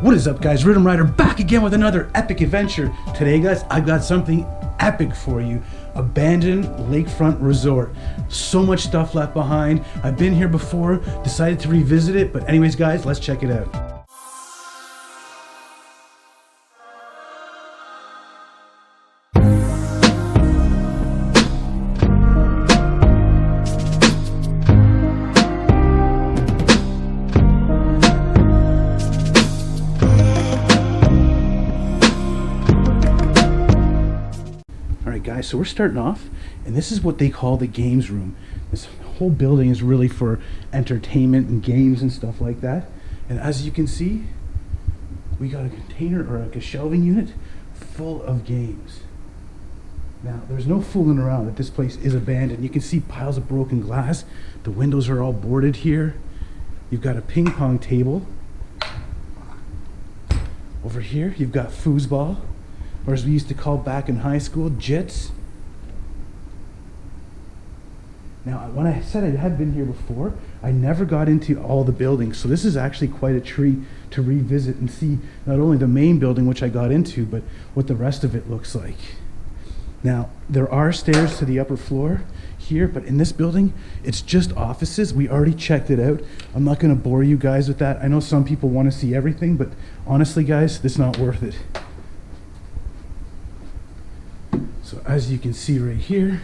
What is up, guys? Rhythm Rider back again with another epic adventure. Today, guys, I've got something epic for you. Abandoned lakefront resort. So much stuff left behind. I've been here before, decided to revisit it, but anyways, guys, let's check it out. Guys, so we're starting off, and this is what they call the games room. This whole building is really for entertainment and games and stuff like that. And as you can see, we got a container or like a shelving unit full of games. Now, there's no fooling around that this place is abandoned. You can see piles of broken glass. The windows are all boarded here. You've got a ping pong table. Over here, you've got foosball, or as we used to call back in high school, jits. Now, when I said I had been here before, I never got into all the buildings, so this is actually quite a treat to revisit and see not only the main building, which I got into, but what the rest of it looks like. Now, there are stairs to the upper floor here, but in this building, it's just offices. We already checked it out. I'm not going to bore you guys with that. I know some people want to see everything, but honestly, guys, this is not worth it. So as you can see right here,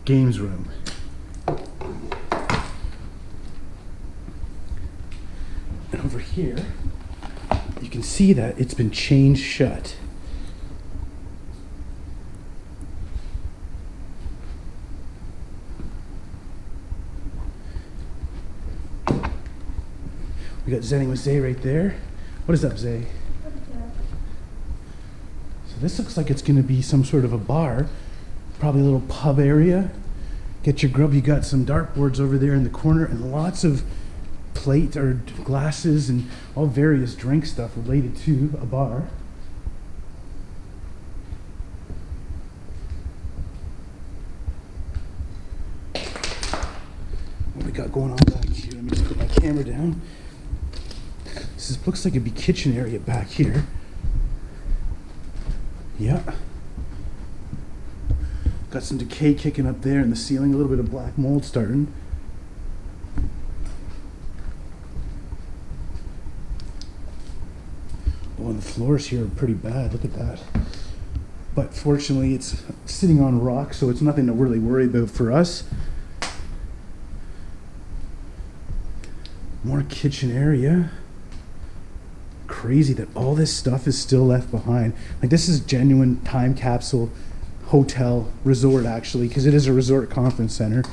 games room. And over here, you can see that it's been chained shut. We got Zenning with Zay right there. What is up, Zay? This looks like it's going to be some sort of a bar, probably a little pub area. Get your grub. You got some dartboards over there in the corner and lots of plate or glasses and all various drink stuff related to a bar. What we got going on back here? Let me just put my camera down. Looks like it'd be kitchen area back here. Yeah. Got some decay kicking up there in the ceiling, a little bit of black mold starting. Oh, and the floors here are pretty bad. Look at that. But fortunately, it's sitting on rock, so it's nothing to really worry about for us. More kitchen area. Crazy that all this stuff is still left behind. Like, this is genuine time capsule hotel resort, actually, because it is a resort conference center.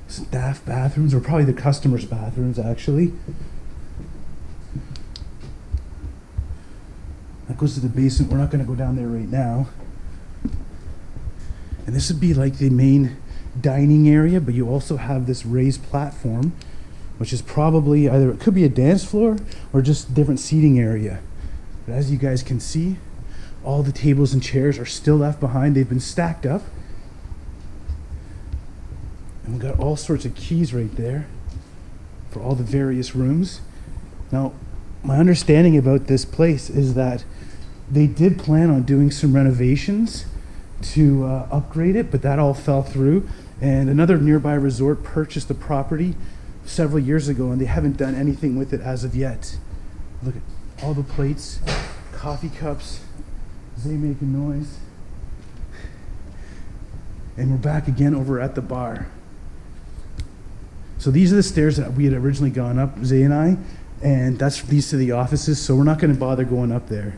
Staff bathrooms, or probably the customers' bathrooms, actually. That goes to the basement. We're not going to go down there right now. And this would be like the main dining area, but you also have this raised platform, which is probably either, it could be a dance floor or just different seating area. But as you guys can see, all the tables and chairs are still left behind. They've been stacked up. And we've got all sorts of keys right there for all the various rooms. Now, my understanding about this place is that they did plan on doing some renovations to upgrade it, but that all fell through. And another nearby resort purchased the property several years ago, and they haven't done anything with it as of yet. Look at all the plates, coffee cups, Zay making noise. And we're back again over at the bar. So these are the stairs that we had originally gone up, Zay and I, and that's these to the offices, so we're not going to bother going up there.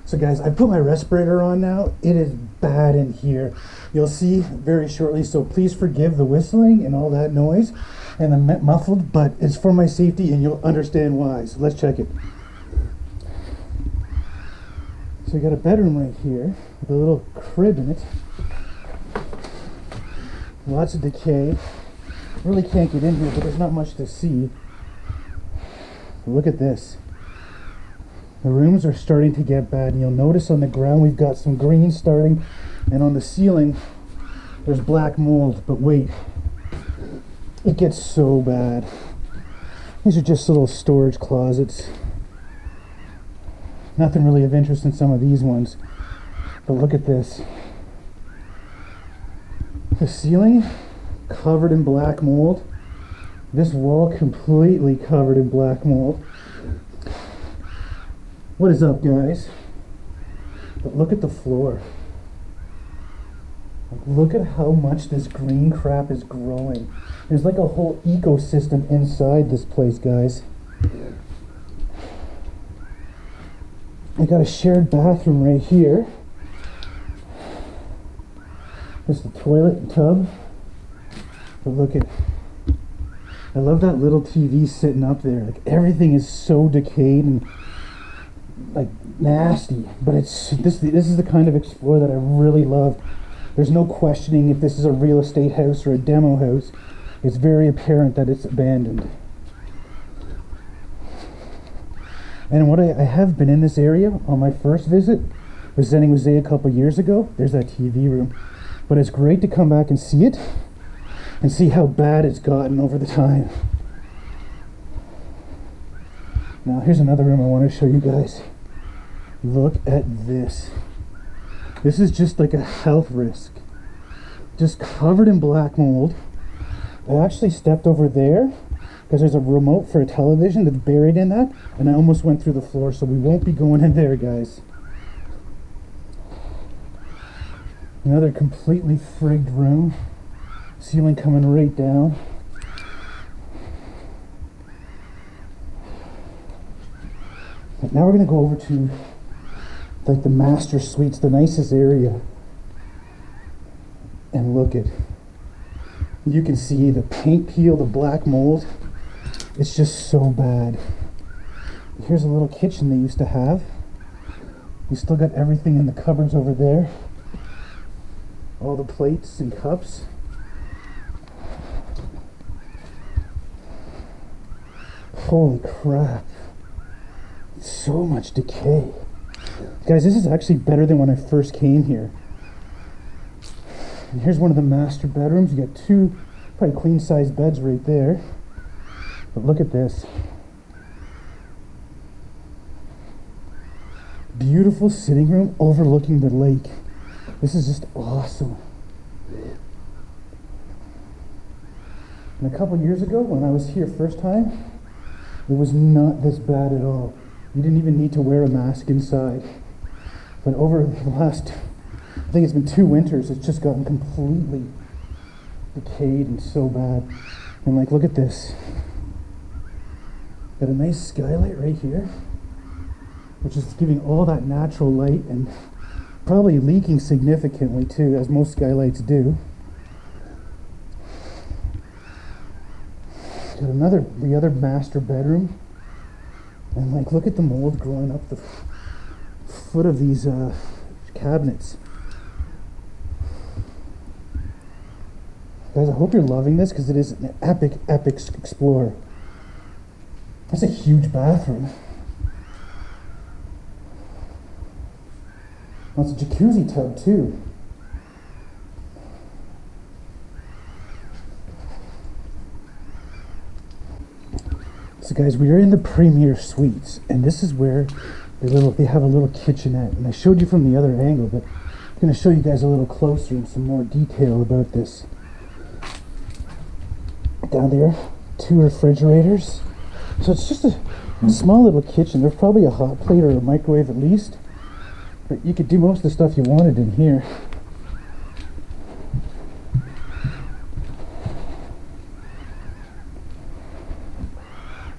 So guys, I put my respirator on now. It is bad in here. You'll see very shortly, so please forgive the whistling and all that noise and the muffled, but it's for my safety and you'll understand why. So let's check it. So we got a bedroom right here with a little crib in it. Lots of decay. Really can't get in here, but there's not much to see. Look at this. The rooms are starting to get bad. And you'll notice on the ground we've got some green starting, and on the ceiling there's black mold. But wait, it gets so bad. These are just little storage closets. Nothing really of interest in some of these ones. But look at this. The ceiling covered in black mold. This wall completely covered in black mold. What is up, guys? But look at the floor. Look at how much this green crap is growing. There's like a whole ecosystem inside this place, guys. I got a shared bathroom right here. There's the toilet and tub. But look at, I love that little TV sitting up there. Like, everything is so decayed and like nasty. But it's this is the kind of explore that I really love. There's no questioning if this is a real estate house or a demo house. It's very apparent that it's abandoned. And what I have been in this area on my first visit with Zenning a couple years ago. There's that TV room. But it's great to come back and see it and see how bad it's gotten over the time. Now here's another room I want to show you guys. Look at this. This is just like a health risk. Just covered in black mold. I actually stepped over there because there's a remote for a television that's buried in that, and I almost went through the floor, so we won't be going in there, guys. Another completely frigged room. Ceiling coming right down. But now we're going to go over to like the master suites, the nicest area. And look at, you can see the paint peel, the black mold. It's just so bad. Here's a little kitchen they used to have. We still got everything in the cupboards over there. All the plates and cups. Holy crap. So much decay. Guys, this is actually better than when I first came here. And here's one of the master bedrooms. You got two probably queen size beds right there. But look at this. Beautiful sitting room overlooking the lake. This is just awesome. And a couple years ago when I was here first time, it was not this bad at all. You didn't even need to wear a mask inside. But over the last, I think it's been 2 winters, it's just gotten completely decayed and so bad. And like, look at this. Got a nice skylight right here, which is giving all that natural light and probably leaking significantly too, as most skylights do. Got the other master bedroom. And like, look at the mold growing up the foot of these cabinets. Guys, I hope you're loving this because it is an epic explore. That's a huge bathroom. Oh, it's a jacuzzi tub too. So guys, we are in the Premier Suites, and this is where they have a little kitchenette. And I showed you from the other angle, but I'm going to show you guys a little closer and some more detail about this. Down there, 2 refrigerators. So it's just a small little kitchen. There's probably a hot plate or a microwave at least, but you could do most of the stuff you wanted in here.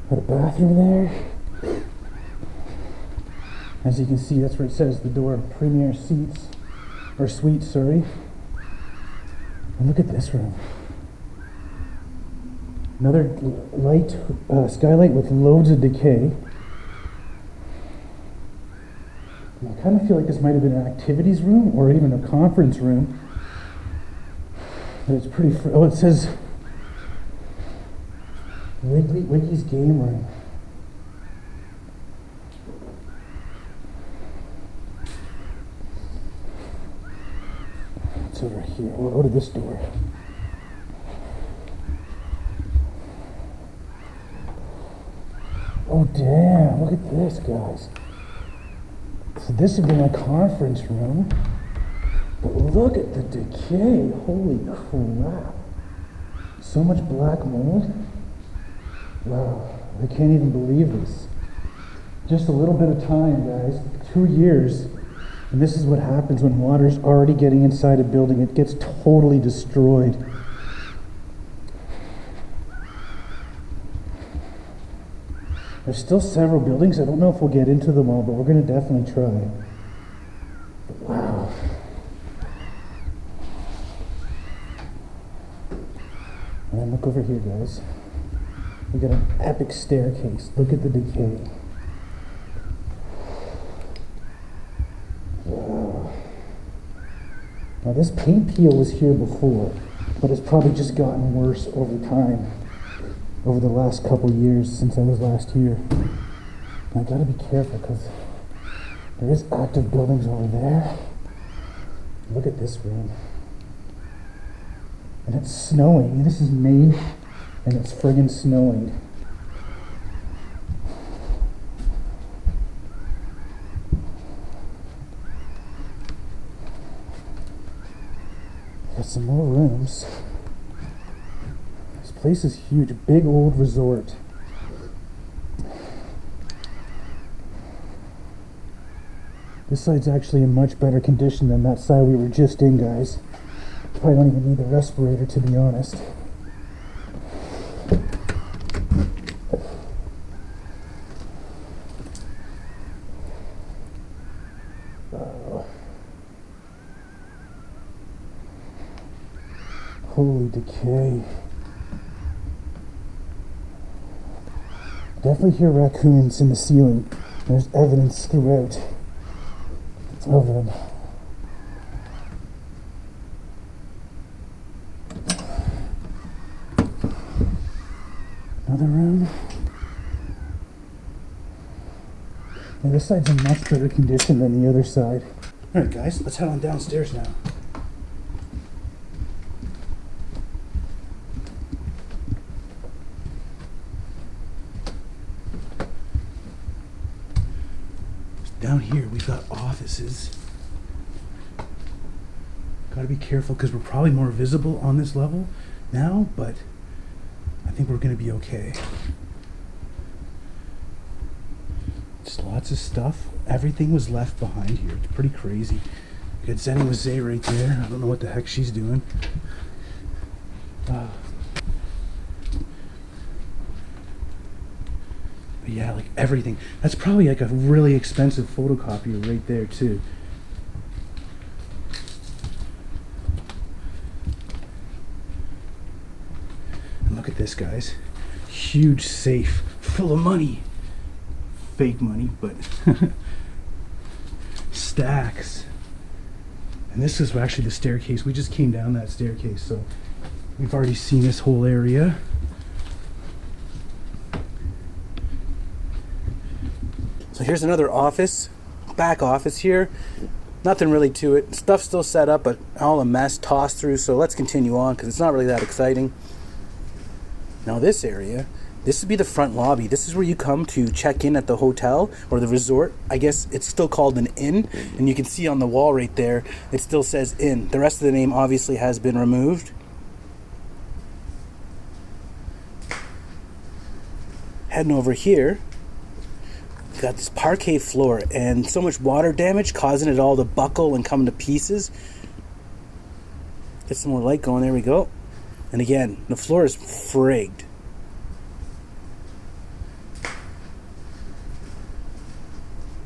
Got a bathroom there. As you can see, that's where it says the door, Premier Seats, or Suites, sorry. And look at this room. Another light skylight with loads of decay. And I kind of feel like this might have been an activities room or even a conference room. But it's pretty, oh, it says Wiggy's game room. here. We'll go to this door. Oh damn, look at this, guys. So this would be my conference room. But look at the decay. Holy crap. So much black mold. Wow, I can't even believe this. Just a little bit of time, guys. 2 years. And this is what happens when water's already getting inside a building. It gets totally destroyed. There's still several buildings. I don't know if we'll get into them all, but we're going to definitely try. Wow. And look over here, guys. We got an epic staircase. Look at the decay. Wow. Now this paint peel was here before, but it's probably just gotten worse over time. Over the last couple years since I was last here. And I gotta be careful because there is active buildings over there. Look at this room. And it's snowing. This is May and it's friggin' snowing. Got some more rooms. This place is huge, big old resort. This side's actually in much better condition than that side we were just in, guys. Probably don't even need the respirator, to be honest. Holy decay. Definitely hear raccoons in the ceiling. There's evidence throughout of them. Another room. Yeah, this side's in much better condition than the other side. Alright guys, let's head on downstairs now. Down here we've got offices. Gotta be careful because we're probably more visible on this level now, but I think we're gonna be okay. Just lots of stuff. Everything was left behind here. It's pretty crazy. We got Zenning with Zay right there. I don't know what the heck she's doing. But yeah, like everything. That's probably like a really expensive photocopier right there too. And look at this, guys. Huge safe full of money. Fake money, but stacks. And this is actually the staircase. We just came down that staircase, so we've already seen this whole area. So here's another office, back office here. Nothing really to it. Stuff's still set up, but all a mess tossed through. So let's continue on because it's not really that exciting. Now this area, this would be the front lobby. This is where you come to check in at the hotel or the resort. I guess it's still called an inn, and you can see on the wall right there, it still says inn. The rest of the name obviously has been removed. Heading over here, got this parquet floor and so much water damage causing it all to buckle and come to pieces. Get some more light going. There we go. And again, the floor is frigged.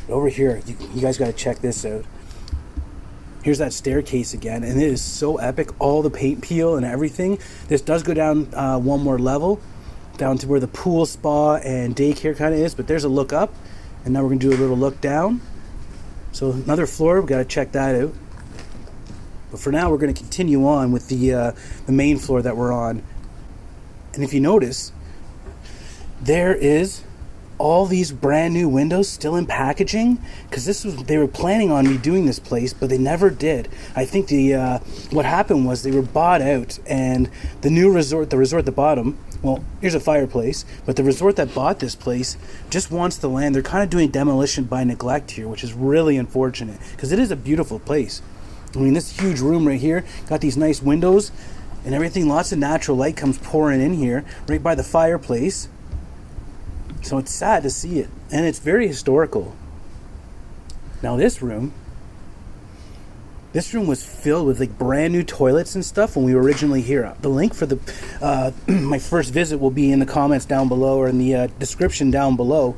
Over here, you guys got to check this out. Here's that staircase again, and it is so epic. All the paint peel and everything. This does go down one more level, down to where the pool, spa, and daycare kind of is. But there's a look up, and now we're gonna do a little look down. So another floor, we got to check that out. But for now, we're going to continue on with the main floor that we're on. And if you notice, there is all these brand new windows still in packaging, because they were planning on redoing this place, but they never did. I think what happened was they were bought out, and the resort at the bottom, well, here's a fireplace, but the resort that bought this place just wants the land. They're kind of doing demolition by neglect here, which is really unfortunate, because it is a beautiful place. I mean, this huge room right here got these nice windows and everything. Lots of natural light comes pouring in here right by the fireplace. So it's sad to see it, and it's very historical. Now this room was filled with like brand new toilets and stuff when we were originally here. The link for my first visit will be in the comments down below, or in the description down below.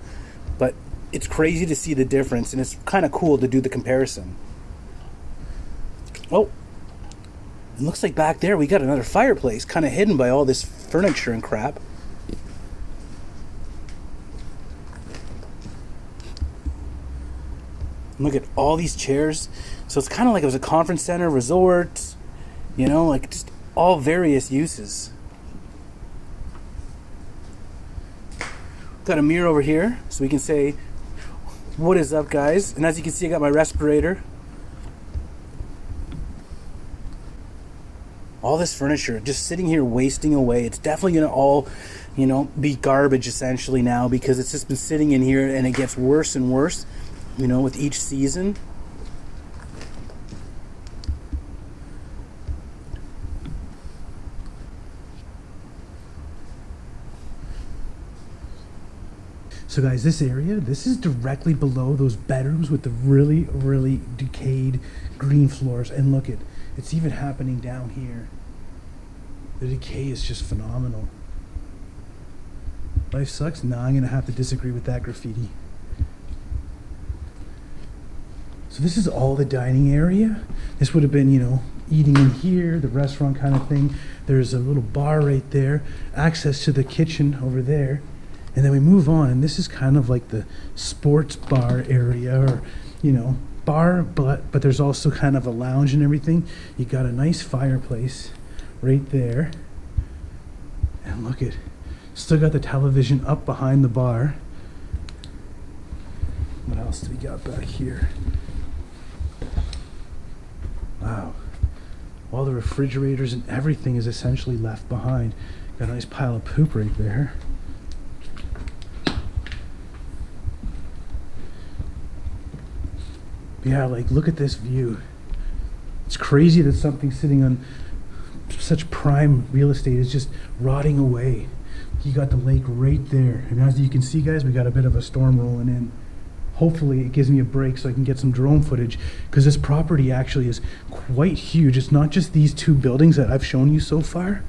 But it's crazy to see the difference, and it's kind of cool to do the comparison. Oh, it looks like back there we got another fireplace, kind of hidden by all this furniture and crap. Look at all these chairs. So it's kind of like it was a conference center, resort, like just all various uses. Got a mirror over here so we can say, what is up, guys? And as you can see, I got my respirator. All this furniture just sitting here wasting away. It's definitely going to all, be garbage essentially now, because it's just been sitting in here and it gets worse and worse. With each season. So guys, this is directly below those bedrooms with the really, really decayed green floors. And look, it's even happening down here. The decay is just phenomenal. Life sucks? Nah, I'm gonna have to disagree with that graffiti. So this is all the dining area. This would have been, eating in here, the restaurant kind of thing. There's a little bar right there, access to the kitchen over there. And then we move on, and this is kind of like the sports bar area, or, bar, but there's also kind of a lounge and everything. You got a nice fireplace right there. And look at, still got the television up behind the bar. What else do we got back here? Wow. All the refrigerators and everything is essentially left behind. Got a nice pile of poop right there. But yeah, look at this view. It's crazy that something sitting on such prime real estate is just rotting away. You got the lake right there. And as you can see, guys, we got a bit of a storm rolling in. Hopefully it gives me a break so I can get some drone footage, because this property actually is quite huge. It's not just these two buildings that I've shown you so far.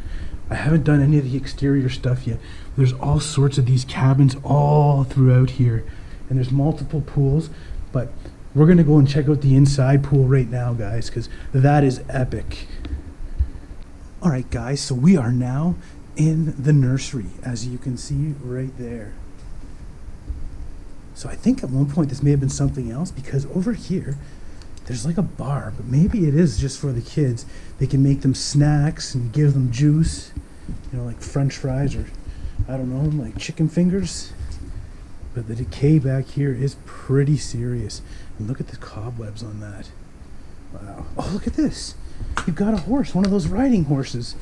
I haven't done any of the exterior stuff yet. There's all sorts of these cabins all throughout here, and there's multiple pools, but we're gonna go and check out the inside pool right now, guys, because that is epic. All right, guys, so we are now in the nursery, as you can see right there. So I think at one point this may have been something else, because over here there's like a bar, but maybe it is just for the kids. They can make them snacks and give them juice, like French fries, or I don't know, like chicken fingers. But the decay back here is pretty serious. And look at the cobwebs on that. Wow. Oh, look at this. You've got a horse, one of those riding horses.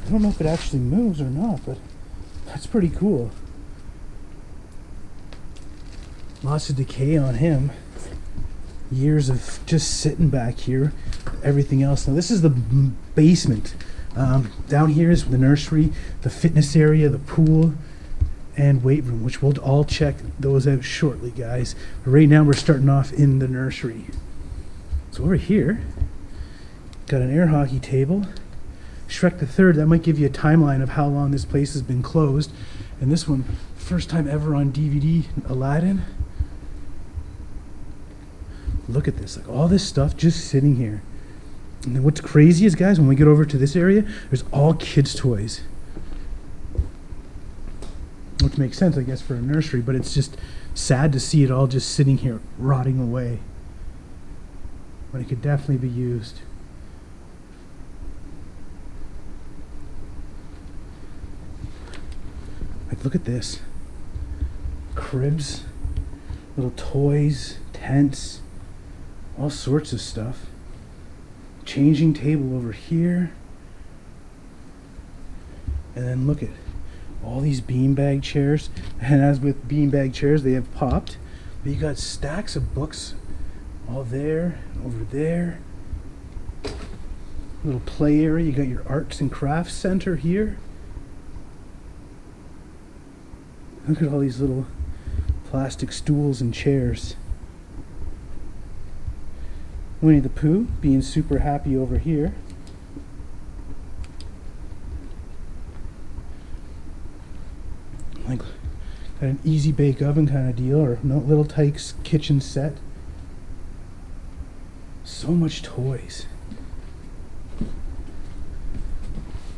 I don't know if it actually moves or not, but that's pretty cool. Lots of decay on him. Years of just sitting back here. Everything else. Now this is the basement. Down here is the nursery, the fitness area, the pool, and weight room, which we'll all check those out shortly, guys. But right now we're starting off in the nursery. So over here, got an air hockey table. Shrek the Third, that might give you a timeline of how long this place has been closed. And this one, first time ever on DVD, Aladdin. Look at this, all this stuff just sitting here. And then what's crazy is, guys, when we get over to this area, there's all kids' toys. Which makes sense, I guess, for a nursery, but it's just sad to see it all just sitting here, rotting away, when it could definitely be used. Look at this. cribs, little toys, tents, all sorts of stuff. Changing table over here. And then look at all these beanbag chairs. And as with beanbag chairs, they have popped. But you got stacks of books all there, over there. Little play area. You got your arts and crafts center here. Look at all these little plastic stools and chairs. Winnie the Pooh being super happy over here. Like got an easy bake oven kind of deal, or no, little Tyke's kitchen set. So much toys.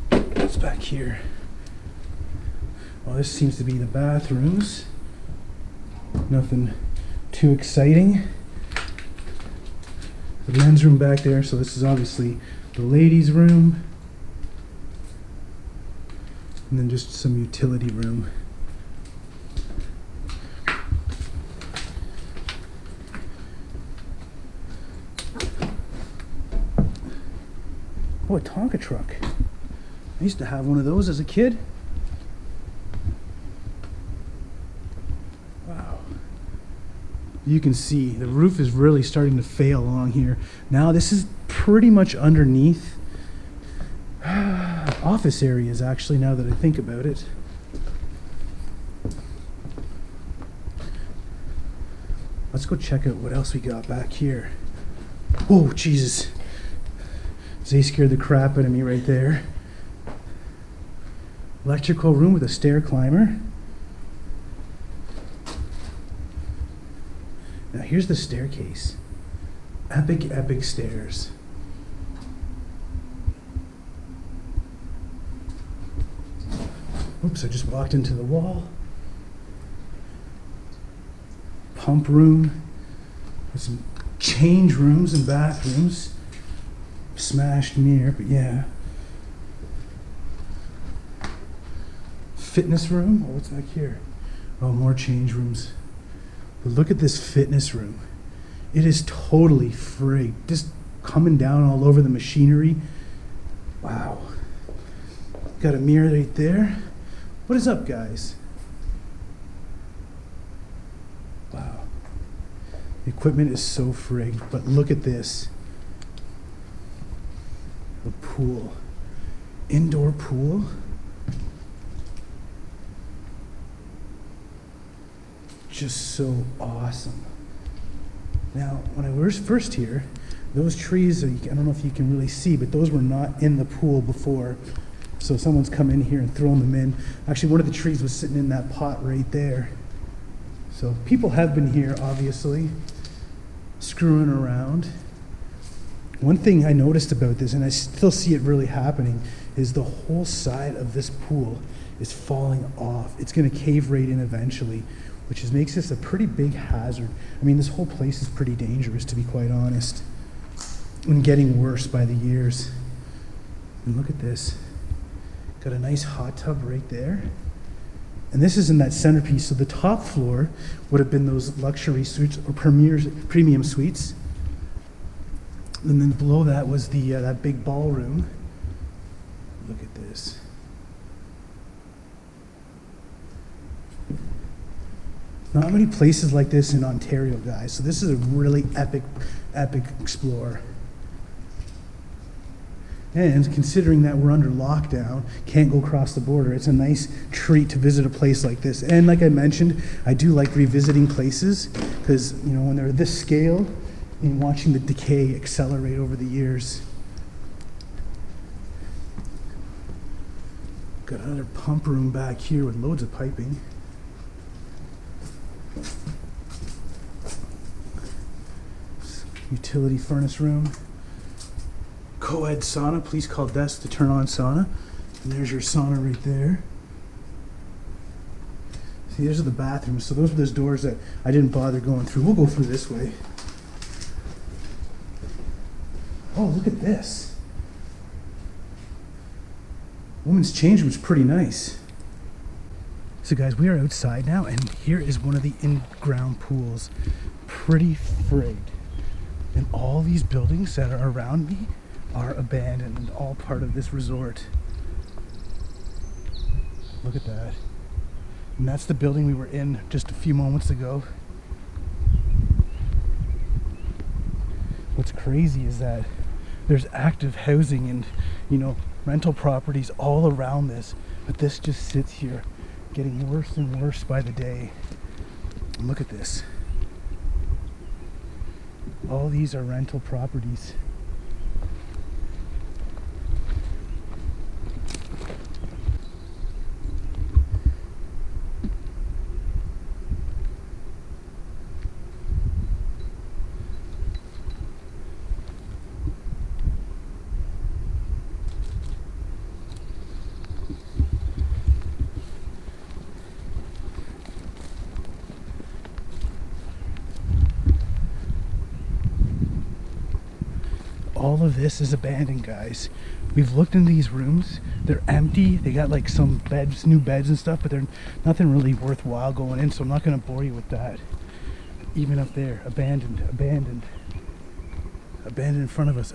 What's back here? Well, this seems to be the bathrooms. Nothing too exciting. The men's room back there, so this is obviously the ladies' room. And then just some utility room. Oh, a Tonka truck. I used to have one of those as a kid. Wow. You can see the roof is really starting to fail along here. Now this is pretty much underneath office areas, actually, now that I think about it. Let's go check out what else we got back here. Oh, Jesus. Zay scared the crap out of me right there. Electrical room with a stair climber. Now here's the staircase. Epic, epic stairs. Oops, I just walked into the wall. Pump room. With some change rooms and bathrooms. Smashed mirror, but yeah. Fitness room. Oh, what's back here? Oh, more change rooms. But look at this fitness room. It is totally free. Just coming down all over the machinery. Wow. Got a mirror right there. What is up, guys? Wow. The equipment is so frigged, but look at this. A pool. Indoor pool. Just so awesome. Now, when I was first here, those trees, I don't know if you can really see, but those were not in the pool before. So someone's come in here and thrown them in. Actually, one of the trees was sitting in that pot right there. So people have been here, obviously, screwing around. One thing I noticed about this, and I still see it really happening, is the whole side of this pool is falling off. It's going to cave right in eventually, which makes this a pretty big hazard. I mean, this whole place is pretty dangerous, to be quite honest, and getting worse by the years. And look at this. Got a nice hot tub right there. And this is in that centerpiece. So the top floor would have been those luxury suites or premium suites. And then below that was the that big ballroom. Look at this. Not many places like this in Ontario, guys. So this is a really epic explore. And considering that we're under lockdown, can't go across the border, it's a nice treat to visit a place like this. And like I mentioned, I do like revisiting places because, you know, when they're this scale and watching the decay accelerate over the years. Got another pump room back here with loads of piping. Utility furnace room. Co-ed sauna. Please call desk to turn on sauna. And there's your sauna right there. See, those are the bathrooms. So those are those doors that I didn't bother going through. We'll go through this way. Oh, look at this. Women's change room's pretty nice. So guys, we are outside now, and here is one of the in-ground pools. Pretty frayed. And all these buildings that are around me are abandoned and all part of this resort. Look at that. And that's the building we were in just a few moments ago. What's crazy is that there's active housing and, you know, rental properties all around this, but this just sits here getting worse and worse by the day. And look at this. All these are rental properties. All of this is abandoned, guys. We've looked in these rooms. They're empty. They got like some beds, new beds and stuff, but they're nothing really worthwhile going in, so I'm not going to bore you with that. Even up there, abandoned, abandoned. Abandoned in front of us.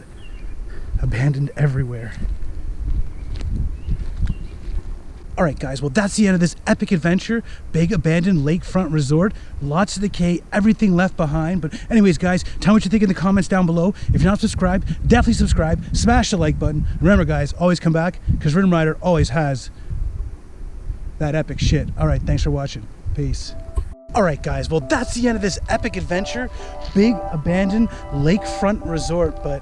Abandoned everywhere. Alright guys, well that's the end of this epic adventure. Big abandoned lakefront resort. Lots of decay, everything left behind. But anyways guys, tell me what you think in the comments down below. If you're not subscribed, definitely subscribe. Smash the like button. Remember guys, always come back, because Rhythm Rider always has that epic shit. Alright, thanks for watching. Peace. Alright guys, well that's the end of this epic adventure. Big abandoned lakefront resort, but